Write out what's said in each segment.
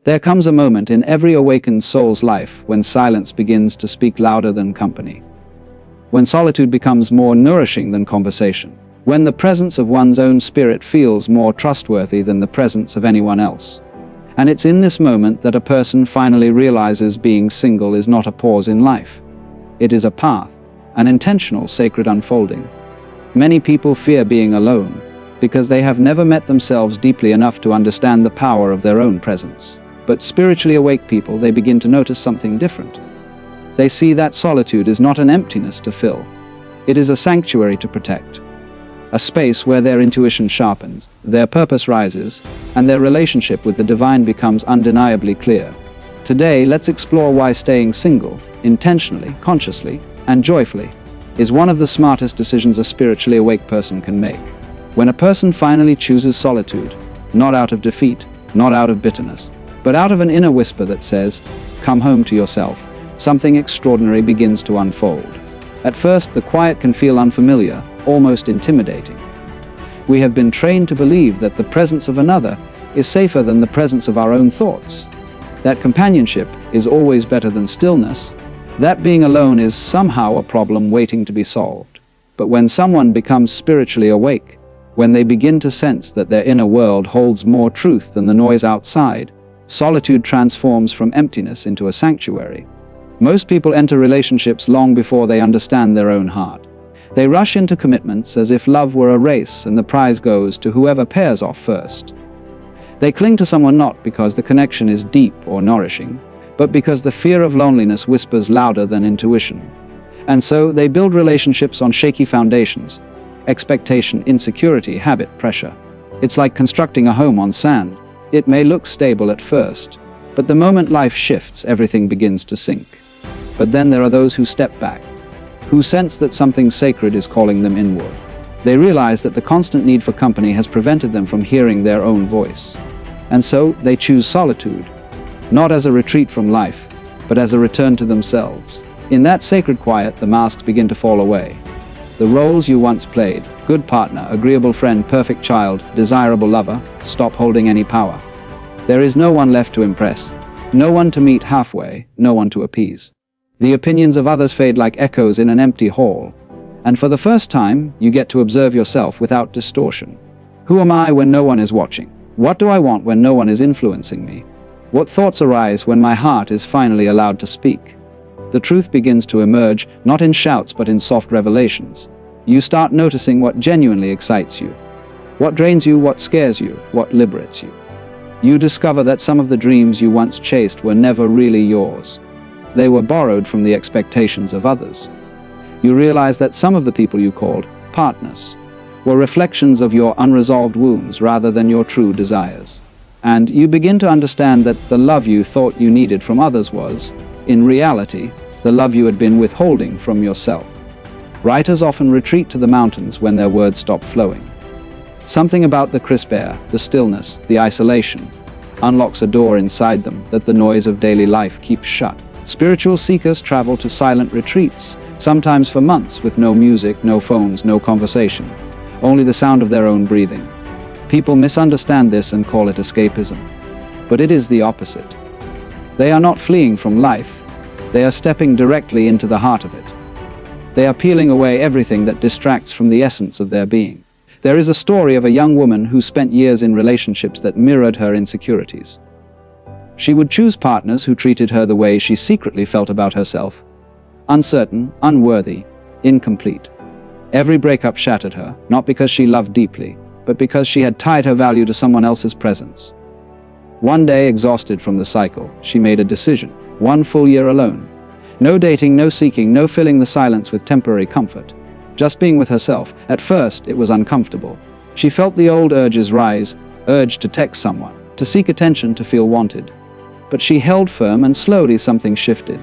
There comes a moment in every awakened soul's life when silence begins to speak louder than company. When solitude becomes more nourishing than conversation. When the presence of one's own spirit feels more trustworthy than the presence of anyone else. And it's in this moment that a person finally realizes being single is not a pause in life. It is a path, an intentional sacred unfolding. Many people fear being alone because they have never met themselves deeply enough to understand the power of their own presence. But spiritually awake people, they begin to notice something different. They see that solitude is not an emptiness to fill. It is a sanctuary to protect. A space where their intuition sharpens, their purpose rises, and their relationship with the divine becomes undeniably clear. Today, let's explore why staying single, intentionally, consciously, and joyfully, is one of the smartest decisions a spiritually awake person can make. When a person finally chooses solitude, not out of defeat, not out of bitterness, but out of an inner whisper that says, "Come home to yourself," something extraordinary begins to unfold. At first, the quiet can feel unfamiliar, almost intimidating. We have been trained to believe that the presence of another is safer than the presence of our own thoughts. That companionship is always better than stillness. That being alone is somehow a problem waiting to be solved. But when someone becomes spiritually awake, when they begin to sense that their inner world holds more truth than the noise outside, solitude transforms from emptiness into a sanctuary. Most people enter relationships long before they understand their own heart. They rush into commitments as if love were a race and the prize goes to whoever pairs off first. They cling to someone not because the connection is deep or nourishing, but because the fear of loneliness whispers louder than intuition. And so they build relationships on shaky foundations: expectation, insecurity, habit, pressure. It's like constructing a home on sand. It may look stable at first, but the moment life shifts, everything begins to sink. But then there are those who step back, who sense that something sacred is calling them inward. They realize that the constant need for company has prevented them from hearing their own voice. And so they choose solitude, not as a retreat from life, but as a return to themselves. In that sacred quiet, the masks begin to fall away. The roles you once played, good partner, agreeable friend, perfect child, desirable lover, stop holding any power. There is no one left to impress, no one to meet halfway, no one to appease. The opinions of others fade like echoes in an empty hall. And for the first time, you get to observe yourself without distortion. Who am I when no one is watching? What do I want when no one is influencing me? What thoughts arise when my heart is finally allowed to speak? The truth begins to emerge, not in shouts but in soft revelations. You start noticing what genuinely excites you, what drains you, what scares you, what liberates you. You discover that some of the dreams you once chased were never really yours. They were borrowed from the expectations of others. You realize that some of the people you called partners were reflections of your unresolved wounds rather than your true desires. And you begin to understand that the love you thought you needed from others was, in reality, the love you had been withholding from yourself. Writers often retreat to the mountains when their words stop flowing. Something about the crisp air, the stillness, the isolation, unlocks a door inside them that the noise of daily life keeps shut. Spiritual seekers travel to silent retreats, sometimes for months, with no music, no phones, no conversation, only the sound of their own breathing. People misunderstand this and call it escapism. But it is the opposite. They are not fleeing from life. They are stepping directly into the heart of it. They are peeling away everything that distracts from the essence of their being. There is a story of a young woman who spent years in relationships that mirrored her insecurities. She would choose partners who treated her the way she secretly felt about herself: uncertain, unworthy, incomplete. Every breakup shattered her, not because she loved deeply, but because she had tied her value to someone else's presence. One day, exhausted from the cycle, she made a decision: 1 full year alone. No dating, no seeking, no filling the silence with temporary comfort. Just being with herself. At first, it was uncomfortable. She felt the old urges rise, urge to text someone, to seek attention, to feel wanted. But she held firm, and slowly something shifted.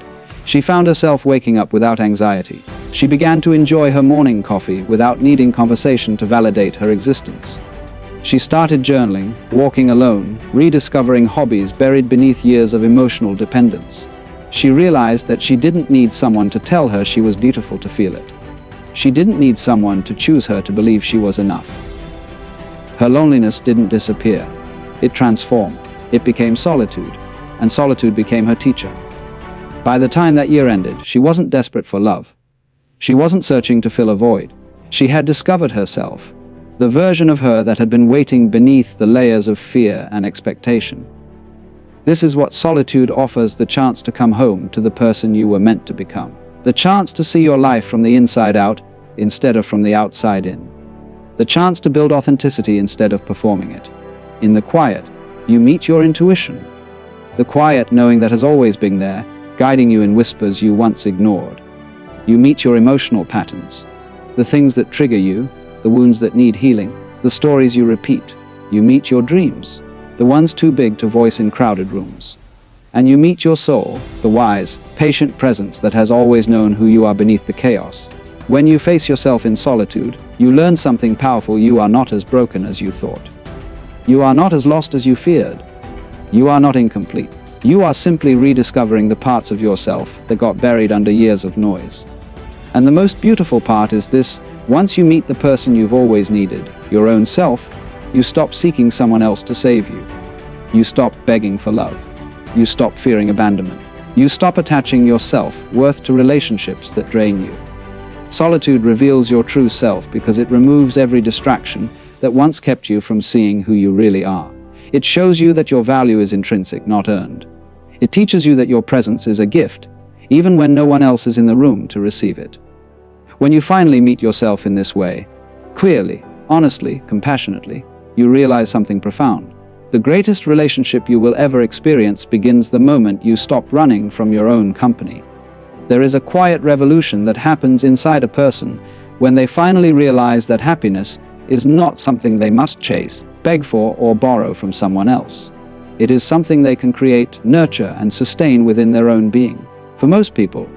She found herself waking up without anxiety. She began to enjoy her morning coffee without needing conversation to validate her existence. She started journaling, walking alone, rediscovering hobbies buried beneath years of emotional dependence. She realized that she didn't need someone to tell her she was beautiful to feel it. She didn't need someone to choose her to believe she was enough. Her loneliness didn't disappear. It transformed. It became solitude. and solitude became her teacher. By the time that year ended, she wasn't desperate for love. She wasn't searching to fill a void. She had discovered herself, the version of her that had been waiting beneath the layers of fear and expectation. This is what solitude offers: the chance to come home to the person you were meant to become. The chance to see your life from the inside out instead of from the outside in. The chance to build authenticity instead of performing it. In the quiet, you meet your intuition. The quiet knowing that has always been there, guiding you in whispers you once ignored. You meet your emotional patterns. The things that trigger you, the wounds that need healing, the stories you repeat. You meet your dreams, the ones too big to voice in crowded rooms. And you meet your soul, the wise, patient presence that has always known who you are beneath the chaos. When you face yourself in solitude, you learn something powerful: you are not as broken as you thought. You are not as lost as you feared. You are not incomplete. You are simply rediscovering the parts of yourself that got buried under years of noise. And the most beautiful part is this: once you meet the person you've always needed, your own self, you stop seeking someone else to save you. You stop begging for love. You stop fearing abandonment. You stop attaching your self-worth to relationships that drain you. Solitude reveals your true self because it removes every distraction that once kept you from seeing who you really are. It shows you that your value is intrinsic, not earned. It teaches you that your presence is a gift, even when no one else is in the room to receive it. When you finally meet yourself in this way, clearly, honestly, compassionately, you realize something profound. The greatest relationship you will ever experience begins the moment you stop running from your own company. There is a quiet revolution that happens inside a person when they finally realize that happiness is not something they must chase, beg for, or borrow from someone else. It is something they can create, nurture, and sustain within their own being. For most people,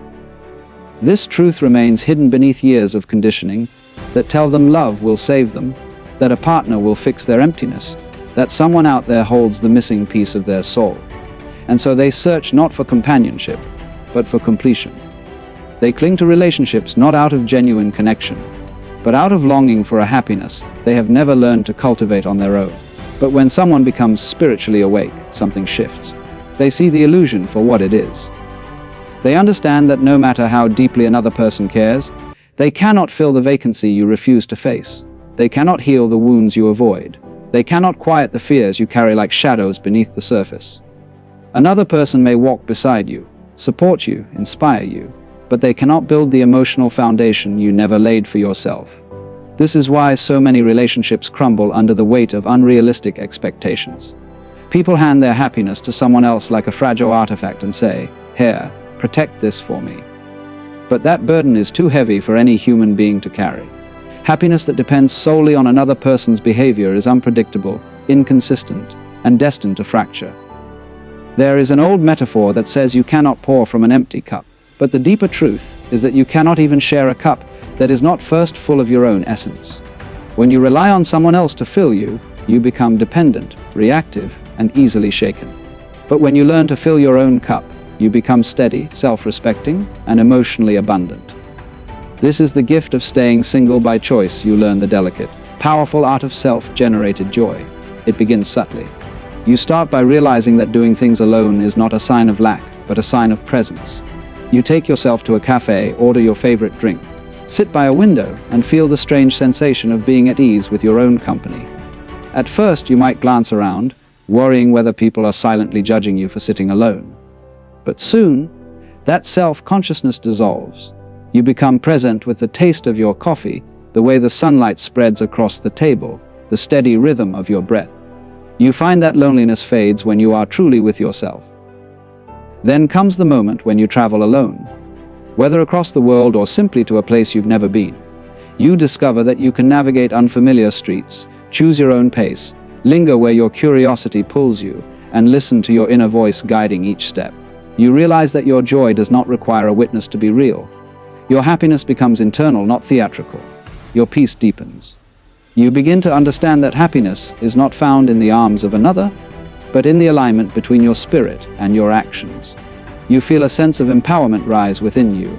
this truth remains hidden beneath years of conditioning that tell them love will save them, that a partner will fix their emptiness, that someone out there holds the missing piece of their soul. And so they search not for companionship, but for completion. They cling to relationships not out of genuine connection, but out of longing for a happiness they have never learned to cultivate on their own. But when someone becomes spiritually awake, something shifts. They see the illusion for what it is. They understand that no matter how deeply another person cares, they cannot fill the vacancy you refuse to face. They cannot heal the wounds you avoid. They cannot quiet the fears you carry like shadows beneath the surface. Another person may walk beside you, support you, inspire you, but they cannot build the emotional foundation you never laid for yourself. This is why so many relationships crumble under the weight of unrealistic expectations. People hand their happiness to someone else like a fragile artifact and say, "Here, protect this for me." But that burden is too heavy for any human being to carry. Happiness that depends solely on another person's behavior is unpredictable, inconsistent, and destined to fracture. There is an old metaphor that says you cannot pour from an empty cup, but the deeper truth is that you cannot even share a cup that is not first full of your own essence. When you rely on someone else to fill you, you become dependent, reactive, and easily shaken. But when you learn to fill your own cup, you become steady, self-respecting, and emotionally abundant. This is the gift of staying single by choice. You learn the delicate, powerful art of self-generated joy. It begins subtly. You start by realizing that doing things alone is not a sign of lack, but a sign of presence. You take yourself to a cafe, order your favorite drink, sit by a window, and feel the strange sensation of being at ease with your own company. At first, you might glance around, worrying whether people are silently judging you for sitting alone. But soon, that self-consciousness dissolves. You become present with the taste of your coffee, the way the sunlight spreads across the table, the steady rhythm of your breath. You find that loneliness fades when you are truly with yourself. Then comes the moment when you travel alone. Whether across the world or simply to a place you've never been, you discover that you can navigate unfamiliar streets, choose your own pace, linger where your curiosity pulls you, and listen to your inner voice guiding each step. You realize that your joy does not require a witness to be real. Your happiness becomes internal, not theatrical. Your peace deepens. You begin to understand that happiness is not found in the arms of another, but in the alignment between your spirit and your actions. You feel a sense of empowerment rise within you,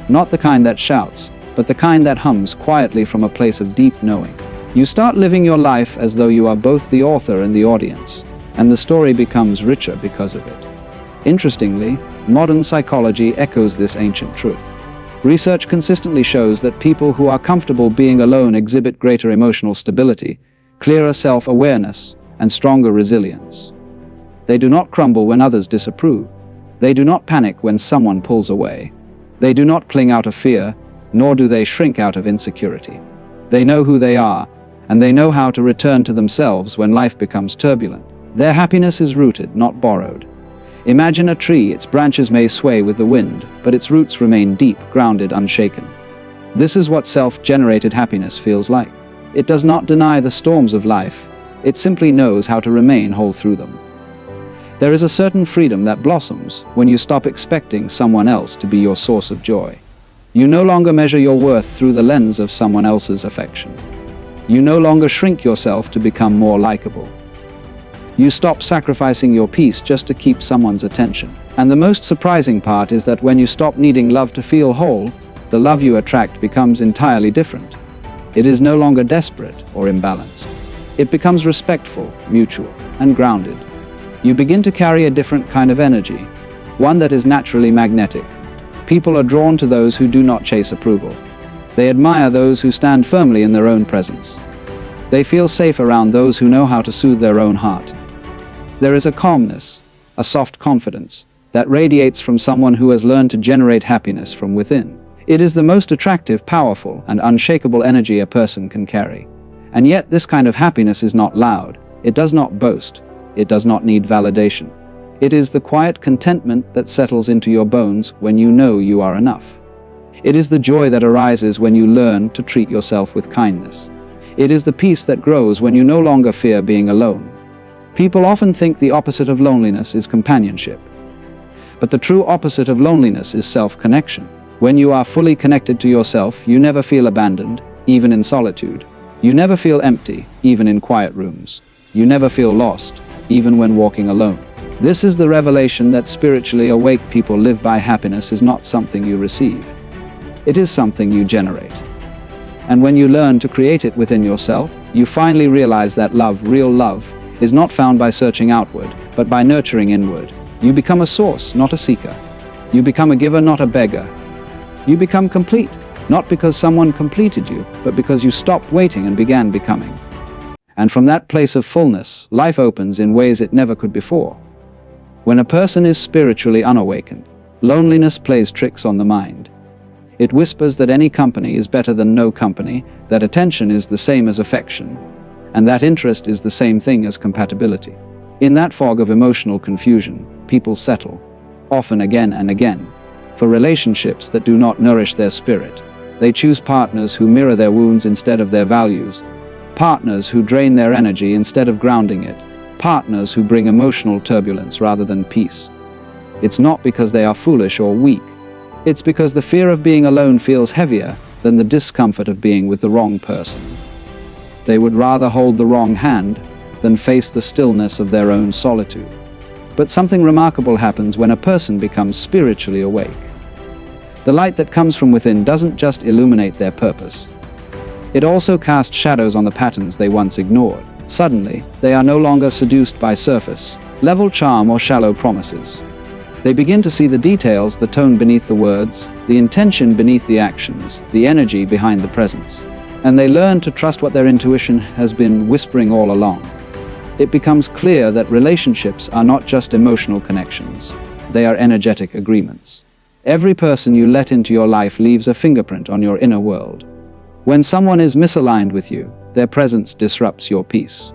not the kind that shouts, but the kind that hums quietly from a place of deep knowing. You start living your life as though you are both the author and the audience, and the story becomes richer because of it. Interestingly, modern psychology echoes this ancient truth. Research consistently shows that people who are comfortable being alone exhibit greater emotional stability, clearer self-awareness, and stronger resilience. They do not crumble when others disapprove. They do not panic when someone pulls away. They do not cling out of fear, nor do they shrink out of insecurity. They know who they are, and they know how to return to themselves when life becomes turbulent. Their happiness is rooted, not borrowed. Imagine a tree. Its branches may sway with the wind, but its roots remain deep, grounded, unshaken. This is what self-generated happiness feels like. It does not deny the storms of life. It simply knows how to remain whole through them. There is a certain freedom that blossoms when you stop expecting someone else to be your source of joy. You no longer measure your worth through the lens of someone else's affection. You no longer shrink yourself to become more likable. You stop sacrificing your peace just to keep someone's attention. And the most surprising part is that when you stop needing love to feel whole, the love you attract becomes entirely different. It is no longer desperate or imbalanced. It becomes respectful, mutual, and grounded. You begin to carry a different kind of energy, one that is naturally magnetic. People are drawn to those who do not chase approval. They admire those who stand firmly in their own presence. They feel safe around those who know how to soothe their own heart. There is a calmness, a soft confidence, that radiates from someone who has learned to generate happiness from within. It is the most attractive, powerful, and unshakable energy a person can carry. And yet this kind of happiness is not loud. It does not boast. It does not need validation. It is the quiet contentment that settles into your bones when you know you are enough. It is the joy that arises when you learn to treat yourself with kindness. It is the peace that grows when you no longer fear being alone. People often think the opposite of loneliness is companionship. But the true opposite of loneliness is self-connection. When you are fully connected to yourself, you never feel abandoned, even in solitude. You never feel empty, even in quiet rooms. You never feel lost, even when walking alone. This is the revelation that spiritually awake people live by. Happiness is not something you receive. It is something you generate. And when you learn to create it within yourself, you finally realize that love, real love, is not found by searching outward, but by nurturing inward. You become a source, not a seeker. You become a giver, not a beggar. You become complete, not because someone completed you, but because you stopped waiting and began becoming. And from that place of fullness, life opens in ways it never could before. When a person is spiritually unawakened, loneliness plays tricks on the mind. It whispers that any company is better than no company, that attention is the same as affection, and that interest is the same thing as compatibility. In that fog of emotional confusion, people settle, often again and again, for relationships that do not nourish their spirit. They choose partners who mirror their wounds instead of their values, partners who drain their energy instead of grounding it, partners who bring emotional turbulence rather than peace. It's not because they are foolish or weak. It's because the fear of being alone feels heavier than the discomfort of being with the wrong person. They would rather hold the wrong hand than face the stillness of their own solitude. But something remarkable happens when a person becomes spiritually awake. The light that comes from within doesn't just illuminate their purpose. It also casts shadows on the patterns they once ignored. Suddenly, they are no longer seduced by surface level charm or shallow promises. They begin to see the details, the tone beneath the words, the intention beneath the actions, the energy behind the presence. And they learn to trust what their intuition has been whispering all along. It becomes clear that relationships are not just emotional connections. They are energetic agreements. Every person you let into your life leaves a fingerprint on your inner world. When someone is misaligned with you, their presence disrupts your peace.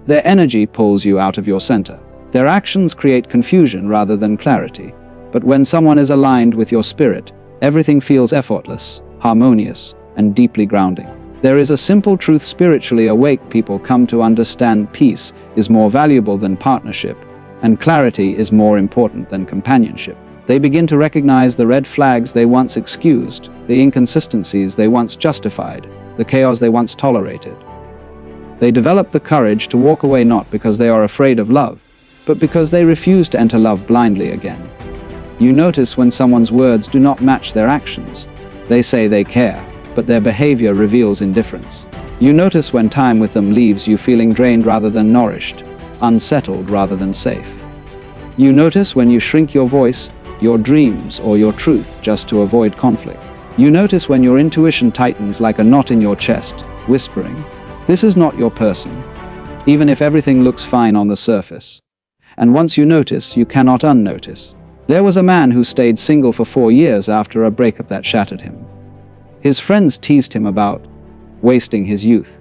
Their energy pulls you out of your center. Their actions create confusion rather than clarity. But when someone is aligned with your spirit, everything feels effortless, harmonious, and deeply grounding. There is a simple truth: spiritually awake people come to understand peace is more valuable than partnership, and clarity is more important than companionship. They begin to recognize the red flags they once excused, the inconsistencies they once justified, the chaos they once tolerated. They develop the courage to walk away, not because they are afraid of love, but because they refuse to enter love blindly again. You notice when someone's words do not match their actions. They say they care, but their behavior reveals indifference. You notice when time with them leaves you feeling drained rather than nourished, unsettled rather than safe. You notice when you shrink your voice, your dreams, or your truth just to avoid conflict. You notice when your intuition tightens like a knot in your chest, whispering, "This is not your person," even if everything looks fine on the surface. And once you notice, you cannot unnotice. There was a man who stayed single for 4 years after a breakup that shattered him. His friends teased him about wasting his youth.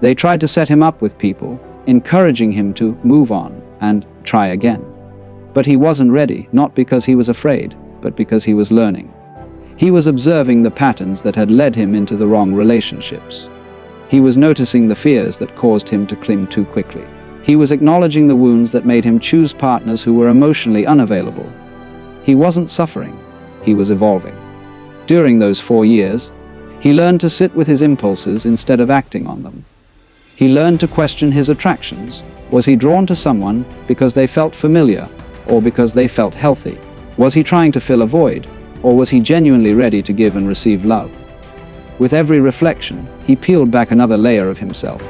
They tried to set him up with people, encouraging him to move on and try again. But he wasn't ready, not because he was afraid, but because he was learning. He was observing the patterns that had led him into the wrong relationships. He was noticing the fears that caused him to cling too quickly. He was acknowledging the wounds that made him choose partners who were emotionally unavailable. He wasn't suffering, he was evolving. During those 4 years, he learned to sit with his impulses instead of acting on them. He learned to question his attractions. Was he drawn to someone because they felt familiar, or because they felt healthy? Was he trying to fill a void, or was he genuinely ready to give and receive love? With every reflection, he peeled back another layer of himself.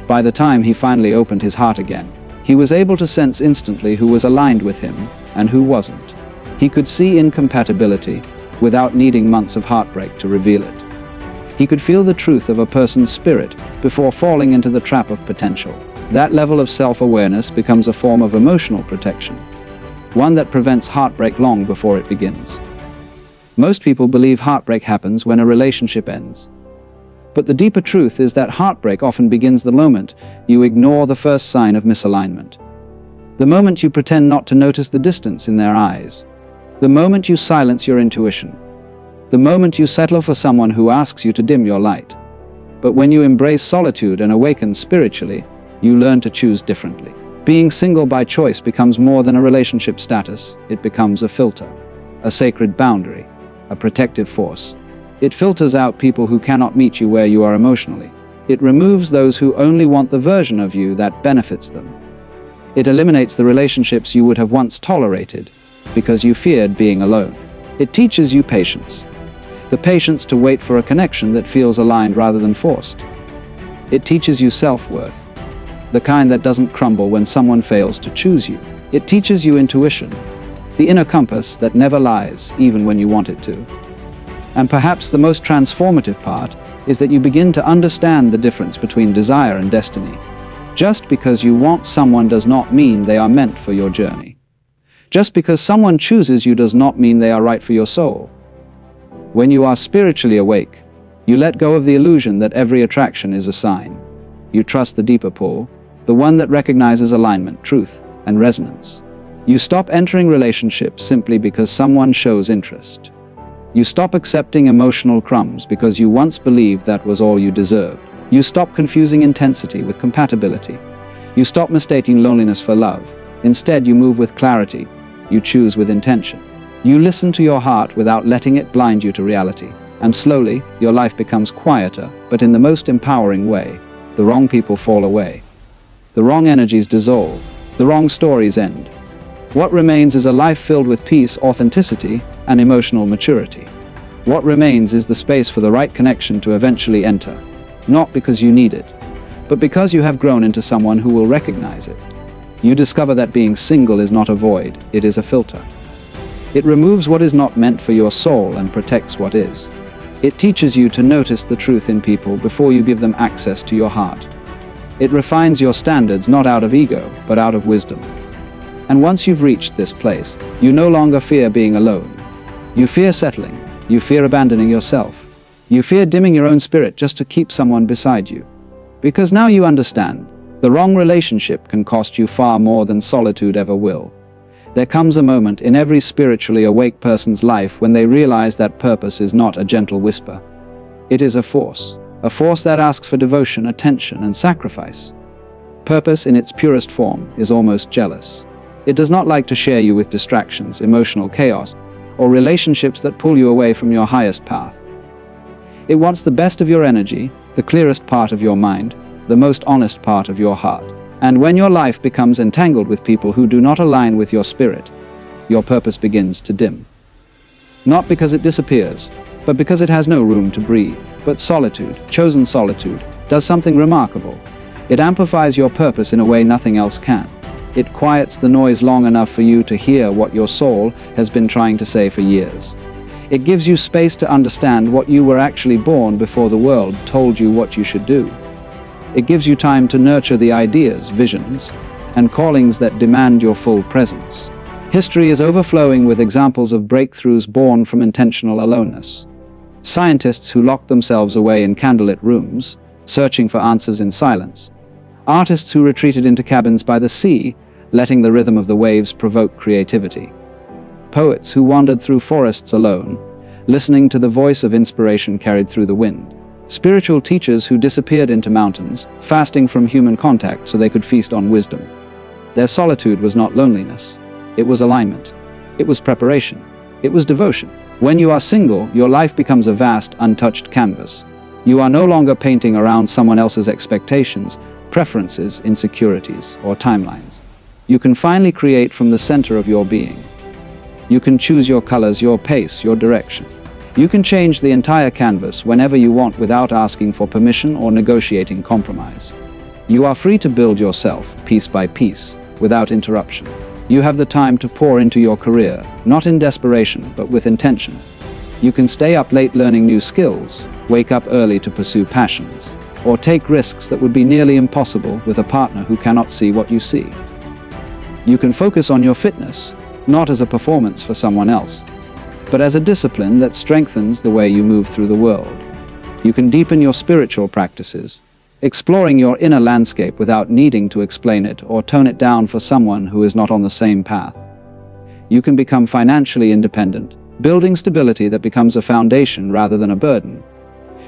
By the time he finally opened his heart again, he was able to sense instantly who was aligned with him and who wasn't. He could see incompatibility without needing months of heartbreak to reveal it. He could feel the truth of a person's spirit before falling into the trap of potential. That level of self-awareness becomes a form of emotional protection, one that prevents heartbreak long before it begins. Most people believe heartbreak happens when a relationship ends. But the deeper truth is that heartbreak often begins the moment you ignore the first sign of misalignment. The moment you pretend not to notice the distance in their eyes. The moment you silence your intuition. The moment you settle for someone who asks you to dim your light. But when you embrace solitude and awaken spiritually, you learn to choose differently. Being single by choice becomes more than a relationship status. It becomes a filter, a sacred boundary, a protective force. It filters out people who cannot meet you where you are emotionally. It removes those who only want the version of you that benefits them. It eliminates the relationships you would have once tolerated because you feared being alone. It teaches you patience. The patience to wait for a connection that feels aligned rather than forced. It teaches you self-worth, the kind that doesn't crumble when someone fails to choose you. It teaches you intuition, the inner compass that never lies, even when you want it to. And perhaps the most transformative part is that you begin to understand the difference between desire and destiny. Just because you want someone does not mean they are meant for your journey. Just because someone chooses you does not mean they are right for your soul. When you are spiritually awake, you let go of the illusion that every attraction is a sign. You trust the deeper pull, the one that recognizes alignment, truth, and resonance. You stop entering relationships simply because someone shows interest. You stop accepting emotional crumbs because you once believed that was all you deserved. You stop confusing intensity with compatibility. You stop mistaking loneliness for love. Instead, you move with clarity. You choose with intention. You listen to your heart without letting it blind you to reality. And slowly, your life becomes quieter, but in the most empowering way. The wrong people fall away. The wrong energies dissolve. The wrong stories end. What remains is a life filled with peace, authenticity, and emotional maturity. What remains is the space for the right connection to eventually enter. Not because you need it, but because you have grown into someone who will recognize it. You discover that being single is not a void, it is a filter. It removes what is not meant for your soul and protects what is. It teaches you to notice the truth in people before you give them access to your heart. It refines your standards not out of ego, but out of wisdom. And once you've reached this place, you no longer fear being alone. You fear settling. You fear abandoning yourself. You fear dimming your own spirit just to keep someone beside you. Because now you understand, the wrong relationship can cost you far more than solitude ever will. There comes a moment in every spiritually awake person's life when they realize that purpose is not a gentle whisper. It is a force that asks for devotion, attention, and sacrifice. Purpose in its purest form is almost jealous. It does not like to share you with distractions, emotional chaos, or relationships that pull you away from your highest path. It wants the best of your energy, the clearest part of your mind, the most honest part of your heart. And when your life becomes entangled with people who do not align with your spirit, your purpose begins to dim. Not because it disappears, but because it has no room to breathe. But solitude, chosen solitude, does something remarkable. It amplifies your purpose in a way nothing else can. It quiets the noise long enough for you to hear what your soul has been trying to say for years. It gives you space to understand what you were actually born before the world told you what you should do. It gives you time to nurture the ideas, visions, and callings that demand your full presence. History is overflowing with examples of breakthroughs born from intentional aloneness. Scientists who locked themselves away in candlelit rooms, searching for answers in silence. Artists who retreated into cabins by the sea, letting the rhythm of the waves provoke creativity. Poets who wandered through forests alone, listening to the voice of inspiration carried through the wind. Spiritual teachers who disappeared into mountains, fasting from human contact so they could feast on wisdom. Their solitude was not loneliness. It was alignment. It was preparation. It was devotion. When you are single, your life becomes a vast, untouched canvas. You are no longer painting around someone else's expectations, preferences, insecurities, or timelines. You can finally create from the center of your being. You can choose your colors, your pace, your direction. You can change the entire canvas whenever you want without asking for permission or negotiating compromise. You are free to build yourself, piece by piece, without interruption. You have the time to pour into your career, not in desperation, but with intention. You can stay up late learning new skills, wake up early to pursue passions, or take risks that would be nearly impossible with a partner who cannot see what you see. You can focus on your fitness, not as a performance for someone else, but as a discipline that strengthens the way you move through the world. You can deepen your spiritual practices, exploring your inner landscape without needing to explain it or tone it down for someone who is not on the same path. You can become financially independent, building stability that becomes a foundation rather than a burden.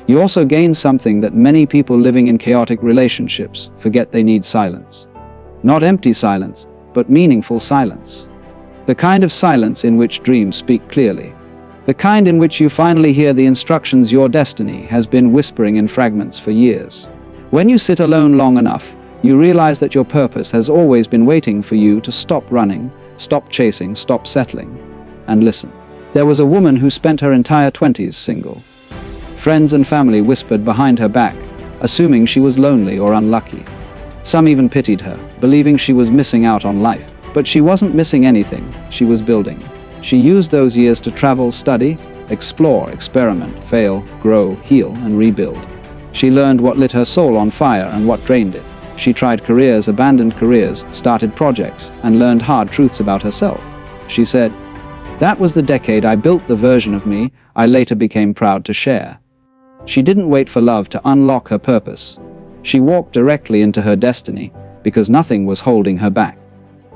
You also gain something that many people living in chaotic relationships forget: they need silence. Not empty silence, but meaningful silence. The kind of silence in which dreams speak clearly. The kind in which you finally hear the instructions your destiny has been whispering in fragments for years. When you sit alone long enough, you realize that your purpose has always been waiting for you to stop running, stop chasing, stop settling, and listen. There was a woman who spent her entire 20s single. Friends and family whispered behind her back, assuming she was lonely or unlucky. Some even pitied her, believing she was missing out on life. But she wasn't missing anything, she was building. She used those years to travel, study, explore, experiment, fail, grow, heal, and rebuild. She learned what lit her soul on fire and what drained it. She tried careers, abandoned careers, started projects, and learned hard truths about herself. She said, "That was the decade I built the version of me I later became proud to share." She didn't wait for love to unlock her purpose. She walked directly into her destiny because nothing was holding her back.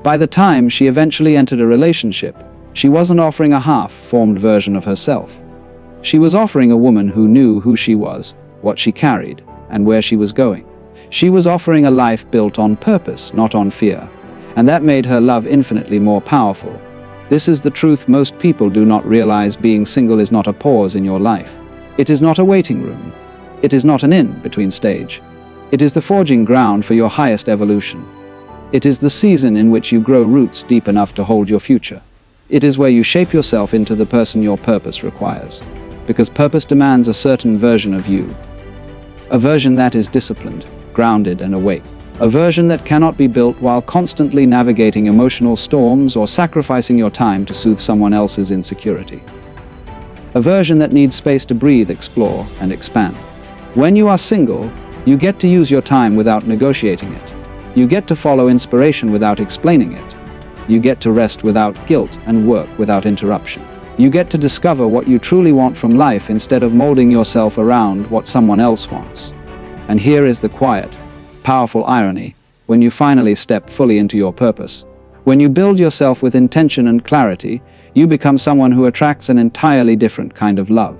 By the time she eventually entered a relationship, she wasn't offering a half-formed version of herself. She was offering a woman who knew who she was, what she carried, and where she was going. She was offering a life built on purpose, not on fear, and that made her love infinitely more powerful. This is the truth most people do not realize: being single is not a pause in your life. It is not a waiting room. It is not an in-between stage. It is the forging ground for your highest evolution. It is the season in which you grow roots deep enough to hold your future. It is where you shape yourself into the person your purpose requires. Because purpose demands a certain version of you. A version that is disciplined, grounded, and awake. A version that cannot be built while constantly navigating emotional storms or sacrificing your time to soothe someone else's insecurity. A version that needs space to breathe, explore, and expand. When you are single, you get to use your time without negotiating it. You get to follow inspiration without explaining it. You get to rest without guilt and work without interruption. You get to discover what you truly want from life instead of molding yourself around what someone else wants. And here is the quiet, powerful irony: when you finally step fully into your purpose, when you build yourself with intention and clarity, you become someone who attracts an entirely different kind of love.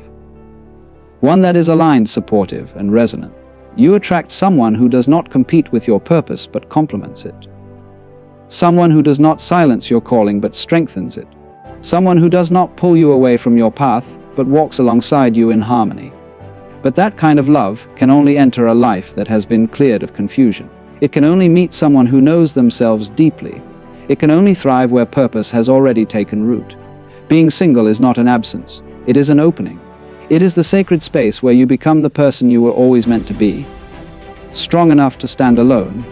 One that is aligned, supportive, and resonant. You attract someone who does not compete with your purpose but complements it. Someone who does not silence your calling but strengthens it. Someone who does not pull you away from your path but walks alongside you in harmony. But that kind of love can only enter a life that has been cleared of confusion. It can only meet someone who knows themselves deeply. It can only thrive where purpose has already taken root. Being single is not an absence, it is an opening. It is the sacred space where you become the person you were always meant to be. Strong enough to stand alone,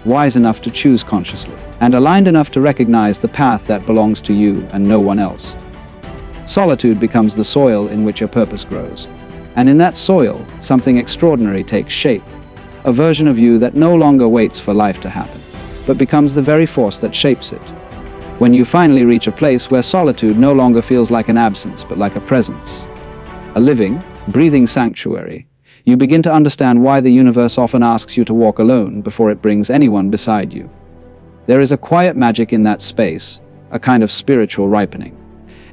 wise enough to choose consciously, and aligned enough to recognize the path that belongs to you and no one else. Solitude becomes the soil in which your purpose grows. And in that soil, something extraordinary takes shape, a version of you that no longer waits for life to happen, but becomes the very force that shapes it. When you finally reach a place where solitude no longer feels like an absence, but like a presence, a living, breathing sanctuary, you begin to understand why the universe often asks you to walk alone before it brings anyone beside you. There is a quiet magic in that space, a kind of spiritual ripening.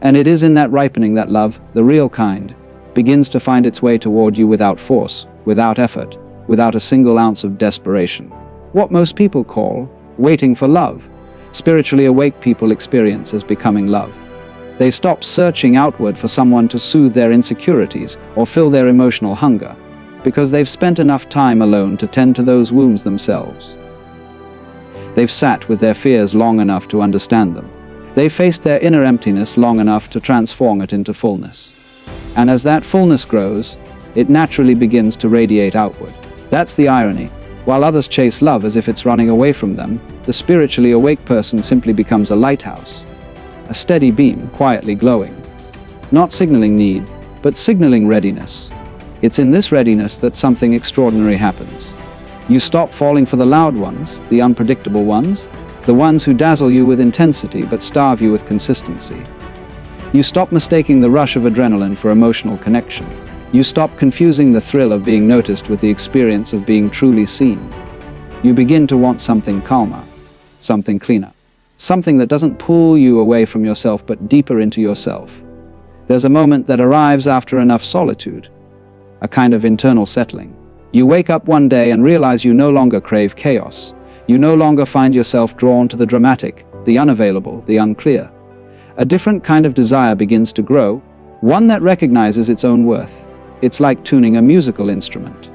And it is in that ripening that love, the real kind, begins to find its way toward you without force, without effort, without a single ounce of desperation. What most people call waiting for love, spiritually awake people experience as becoming love. They stop searching outward for someone to soothe their insecurities or fill their emotional hunger, because they've spent enough time alone to tend to those wounds themselves. They've sat with their fears long enough to understand them. They've faced their inner emptiness long enough to transform it into fullness. And as that fullness grows, it naturally begins to radiate outward. That's the irony. While others chase love as if it's running away from them, the spiritually awake person simply becomes a lighthouse, a steady beam quietly glowing, not signaling need, but signaling readiness. It's in this readiness that something extraordinary happens. You stop falling for the loud ones, the unpredictable ones, the ones who dazzle you with intensity but starve you with consistency. You stop mistaking the rush of adrenaline for emotional connection. You stop confusing the thrill of being noticed with the experience of being truly seen. You begin to want something calmer, something cleaner, something that doesn't pull you away from yourself but deeper into yourself. There's a moment that arrives after enough solitude, a kind of internal settling. You wake up one day and realize you no longer crave chaos. You no longer find yourself drawn to the dramatic, the unavailable, the unclear. A different kind of desire begins to grow, one that recognizes its own worth. It's like tuning a musical instrument.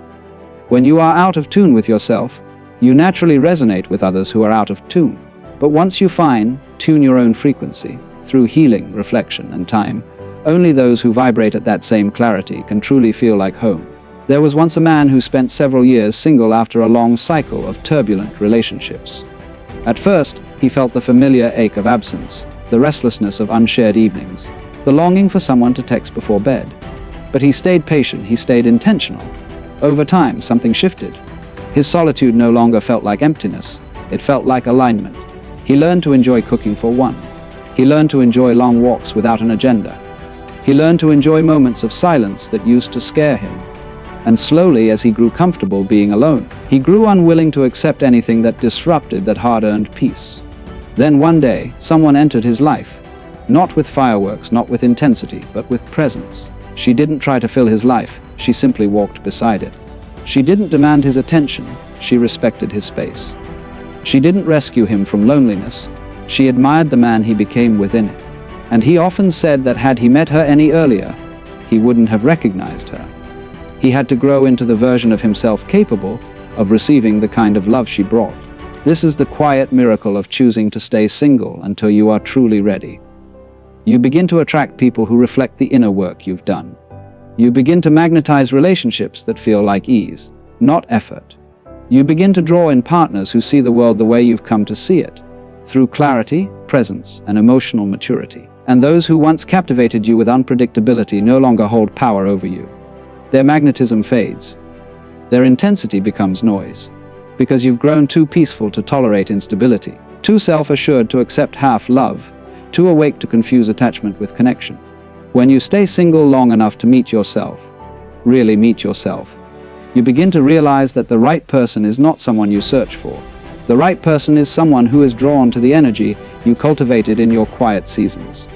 When you are out of tune with yourself, you naturally resonate with others who are out of tune. But once you tune your own frequency, through healing, reflection, and time, only those who vibrate at that same clarity can truly feel like home. There was once a man who spent several years single after a long cycle of turbulent relationships. At first, he felt the familiar ache of absence, the restlessness of unshared evenings, the longing for someone to text before bed. But he stayed patient, he stayed intentional. Over time, something shifted. His solitude no longer felt like emptiness, it felt like alignment. He learned to enjoy cooking for one. He learned to enjoy long walks without an agenda. He learned to enjoy moments of silence that used to scare him. And slowly, as he grew comfortable being alone, he grew unwilling to accept anything that disrupted that hard-earned peace. Then one day, someone entered his life. Not with fireworks, not with intensity, but with presence. She didn't try to fill his life, she simply walked beside it. She didn't demand his attention, she respected his space. She didn't rescue him from loneliness, she admired the man he became within it. And he often said that had he met her any earlier, he wouldn't have recognized her. He had to grow into the version of himself capable of receiving the kind of love she brought. This is the quiet miracle of choosing to stay single until you are truly ready. You begin to attract people who reflect the inner work you've done. You begin to magnetize relationships that feel like ease, not effort. You begin to draw in partners who see the world the way you've come to see it, through clarity, presence, and emotional maturity. And those who once captivated you with unpredictability no longer hold power over you. Their magnetism fades. Their intensity becomes noise. Because you've grown too peaceful to tolerate instability, too self-assured to accept half love, too awake to confuse attachment with connection. When you stay single long enough to meet yourself, really meet yourself, you begin to realize that the right person is not someone you search for. The right person is someone who is drawn to the energy you cultivated in your quiet seasons.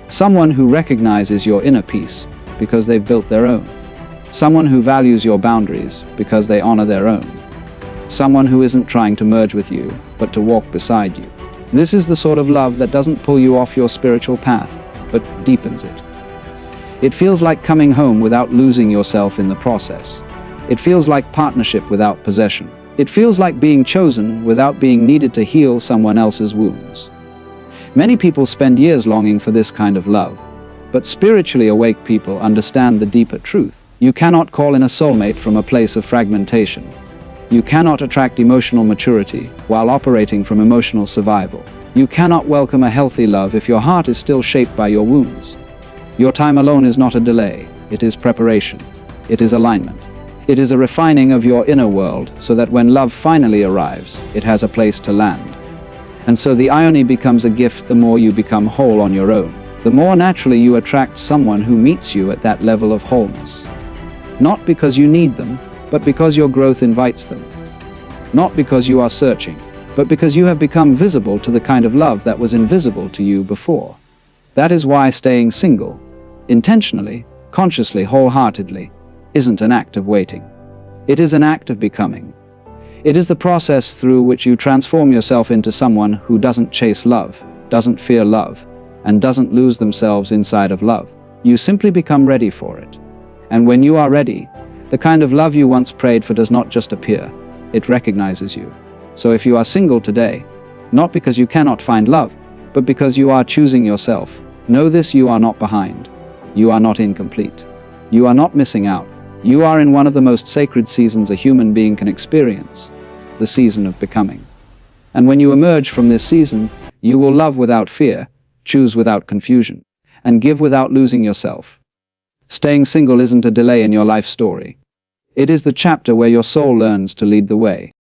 Someone who recognizes your inner peace because they've built their own. Someone who values your boundaries because they honor their own. Someone who isn't trying to merge with you, but to walk beside you. This is the sort of love that doesn't pull you off your spiritual path, but deepens it. It feels like coming home without losing yourself in the process. It feels like partnership without possession. It feels like being chosen without being needed to heal someone else's wounds. Many people spend years longing for this kind of love, but spiritually awake people understand the deeper truth. You cannot call in a soulmate from a place of fragmentation. You cannot attract emotional maturity while operating from emotional survival. You cannot welcome a healthy love if your heart is still shaped by your wounds. Your time alone is not a delay, it is preparation. It is alignment. It is a refining of your inner world so that when love finally arrives, it has a place to land. And so the irony becomes a gift the more you become whole on your own. The more naturally you attract someone who meets you at that level of wholeness. Not because you need them, but because your growth invites them. Not because you are searching, but because you have become visible to the kind of love that was invisible to you before. That is why staying single, intentionally, consciously, wholeheartedly, isn't an act of waiting. It is an act of becoming. It is the process through which you transform yourself into someone who doesn't chase love, doesn't fear love, and doesn't lose themselves inside of love. You simply become ready for it. And when you are ready, the kind of love you once prayed for does not just appear, it recognizes you. So if you are single today, not because you cannot find love, but because you are choosing yourself, know this: you are not behind. You are not incomplete. You are not missing out. You are in one of the most sacred seasons a human being can experience, the season of becoming. And when you emerge from this season, you will love without fear, choose without confusion, and give without losing yourself. Staying single isn't a delay in your life story. It is the chapter where your soul learns to lead the way.